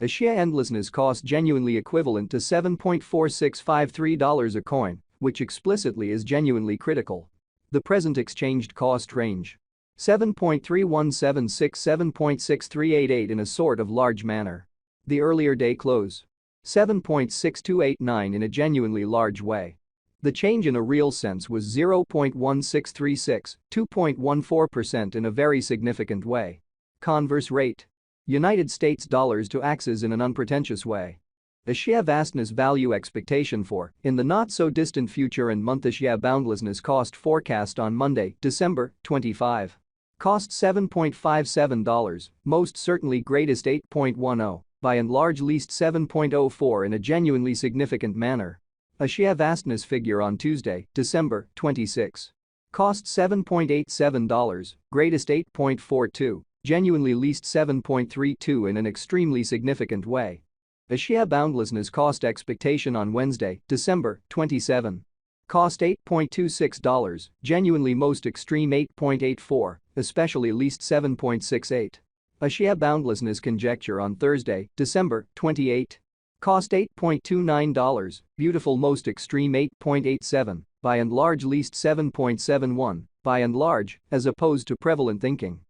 A share endlessness cost genuinely equivalent to $7.4653 a coin, which explicitly is genuinely critical. The present exchanged cost range. 7.3176 7.6388 in a sort of large manner. The earlier day close. 7.6289 in a genuinely large way. The change in a real sense was 0.1636, 2.14% in a very significant way. Converse rate. United States dollars to Axes in an unpretentious way. A share vastness value expectation for, in the not-so-distant future and month. A share boundlessness cost forecast on Monday, December 25. Cost $7.57, most certainly greatest 8.10, by and large least 7.04 in a genuinely significant manner. A share vastness figure on Tuesday, December 26. Cost $7.87, greatest 8.42, genuinely least 7.32 in an extremely significant way. A share boundlessness cost expectation on Wednesday, December 27. Cost $8.26, genuinely most extreme 8.84, especially least 7.68. A share boundlessness conjecture on Thursday, December 28. Cost $8.29, beautiful most extreme 8.87, by and large least 7.71, by and large, as opposed to prevalent thinking.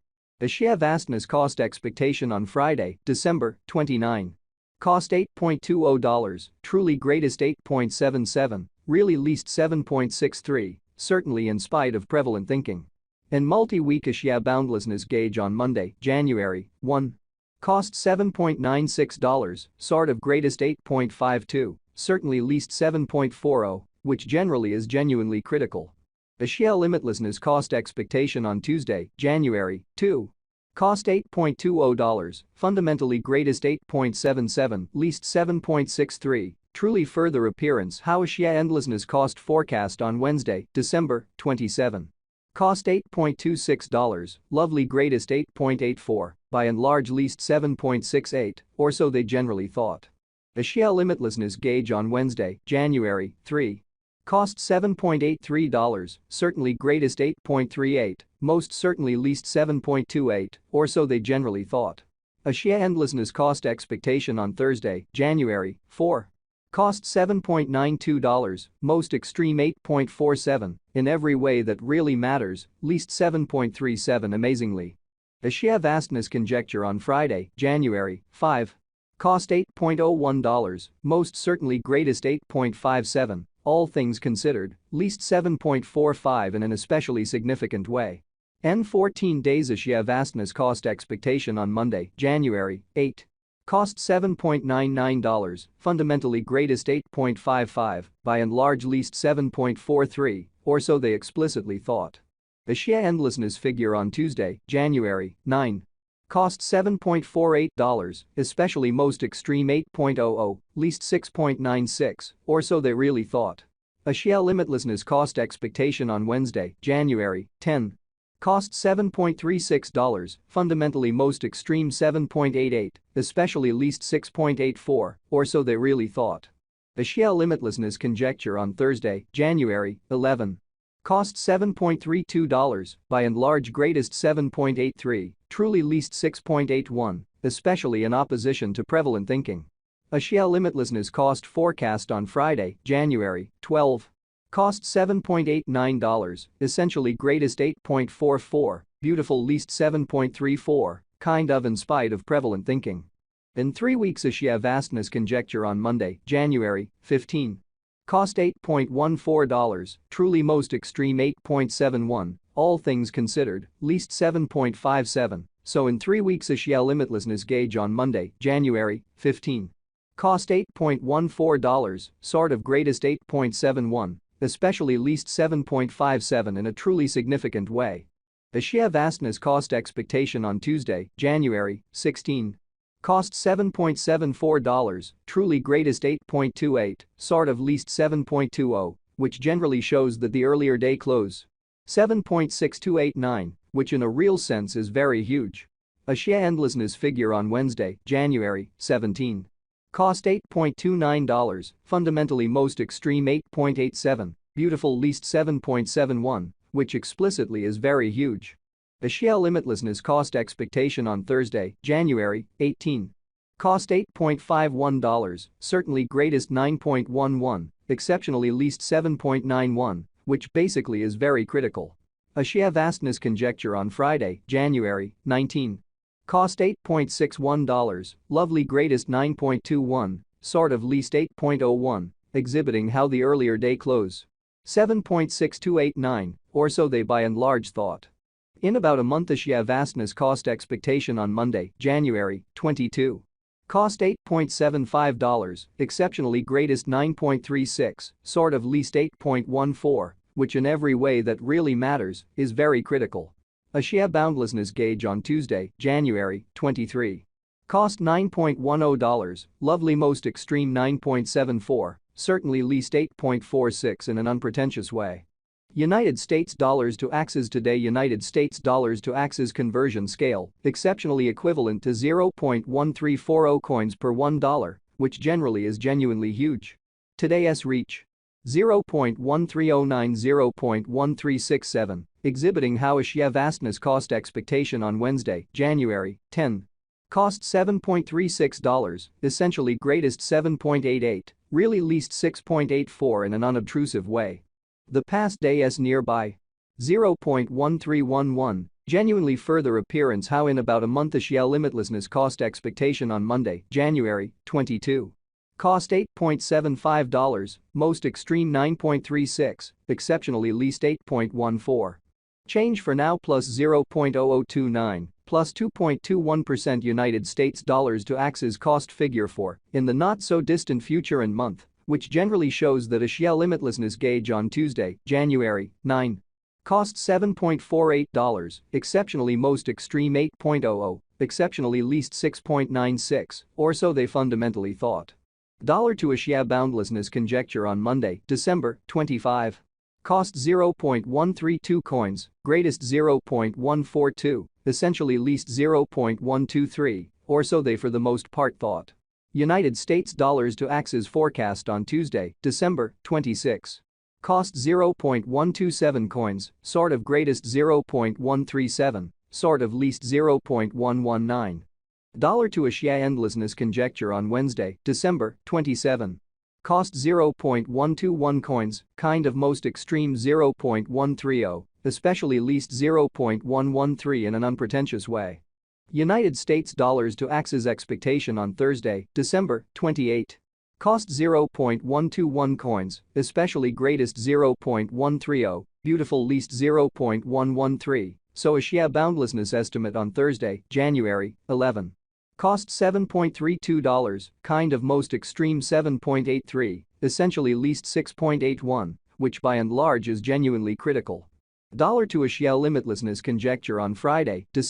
A share vastness cost expectation on Friday, December 29. Cost $8.20, truly greatest 8.77, really least 7.63, certainly in spite of prevalent thinking. In multi-week a share boundlessness gauge on Monday, January 1. Cost $7.96, sort of greatest 8.52, certainly least 7.40, which generally is genuinely critical. A share limitlessness cost expectation on Tuesday, January 2. Cost $8.20, fundamentally greatest 8.77, least 7.63, truly further appearance how a share endlessness cost forecast on Wednesday, December 27. Cost $8.26, lovely greatest 8.84, by and large least 7.68, or so they generally thought. A share limitlessness gauge on Wednesday, January 3. Cost $7.83, certainly greatest 8.38, most certainly least 7.28, or so they generally thought. A share endlessness cost expectation on Thursday, January 4. Cost $7.92, most extreme 8.47, in every way that really matters, least 7.37 amazingly. A share vastness conjecture on Friday, January 5. Cost $8.01, most certainly greatest 8.57, all things considered, least 7.45 in an especially significant way. N 14 days a share vastness cost expectation on Monday, January 8. Cost $7.99, fundamentally greatest 8.55, by and large least 7.43, or so they explicitly thought. A share endlessness figure on Tuesday, January 9. Cost $7.48, especially most extreme 8.00, least 6.96, or so they really thought. A share limitlessness cost expectation on Wednesday, January 10. Cost $7.36, fundamentally most extreme 7.88, especially least 6.84, or so they really thought. A share limitlessness conjecture on Thursday, January 11. Cost $7.32, by and large greatest 7.83, truly least 6.81, especially in opposition to prevalent thinking. A share limitlessness cost forecast on Friday, January 12. Cost $7.89, essentially greatest 8.44, beautiful least 7.34, kind of in spite of prevalent thinking. In 3 weeks a share vastness conjecture on Monday, January 15. Cost $8.14, truly most extreme 8.71, all things considered, least 7.57, so in 3 weeks a share limitlessness gauge on Monday, January 15. Cost $8.14, sort of greatest 8.71, especially least 7.57 in a truly significant way. A share vastness cost expectation on Tuesday, January 16. Cost $7.74, truly greatest 8.28, sort of least 7.20, which generally shows that the earlier day close. 7.6289, which in a real sense is very huge. A share endlessness figure on Wednesday, January 17. Cost $8.29, fundamentally most extreme 8.87, beautiful least 7.71, which explicitly is very huge. A share limitlessness cost expectation on Thursday, January 18. Cost $8.51, certainly greatest 9.11, exceptionally least 7.91, which basically is very critical. A sheer vastness conjecture on Friday, January 19. Cost $8.61, lovely greatest 9.21, sort of least 8.01, exhibiting how the earlier day close. 7.6289, or so they by and large thought. In about a month a sheer vastness cost expectation on Monday, January 22. Cost $8.75, exceptionally greatest 9.36, sort of least 8.14, which in every way that really matters is very critical. A sheer boundlessness gauge on Tuesday, January 23. Cost $9.10, lovely most extreme 9.74, certainly least 8.46 in an unpretentious way. United States dollars to Axes today. United States dollars to Axes conversion scale, exceptionally equivalent to 0.1340 coins per $1, which generally is genuinely huge. Today's reach. 0.1309 0.1367, exhibiting how a sheer vastness cost expectation on Wednesday, January 10. Cost $7.36, essentially greatest 7.88, really least 6.84 in an unobtrusive way. The past day's nearby. 0.1311, genuinely further appearance how in about a month a sheer limitlessness cost expectation on Monday, January 22. Cost $8.75, most extreme 9.36, exceptionally least 8.14. Change for now plus 0.0029, plus 2.21% United States dollars to Axes cost figure for, in the not so distant future and month, which generally shows that a sheer limitlessness gauge on Tuesday, January 9. Cost $7.48, exceptionally most extreme 8.00, exceptionally least 6.96, or so they fundamentally thought. Dollar to a sheer boundlessness conjecture on Monday, December 25. Cost 0.132 coins, greatest 0.142, essentially least 0.123, or so they for the most part thought. United States dollars to Axes forecast on Tuesday, December 26. Cost 0.127 coins, sort of greatest 0.137, sort of least 0.119. Dollar to a sheer endlessness conjecture on Wednesday, December 27. Cost 0.121 coins, kind of most extreme 0.130, especially least 0.113 in an unpretentious way. United States dollars to Axes expectation on Thursday, December 28. Cost 0.121 coins, especially greatest 0.130, beautiful least 0.113, so a sheer boundlessness estimate on Thursday, January 11. Cost $7.32, kind of most extreme 7.83, essentially least 6.81, which by and large is genuinely critical. Dollar to a sheer limitlessness conjecture on Friday, December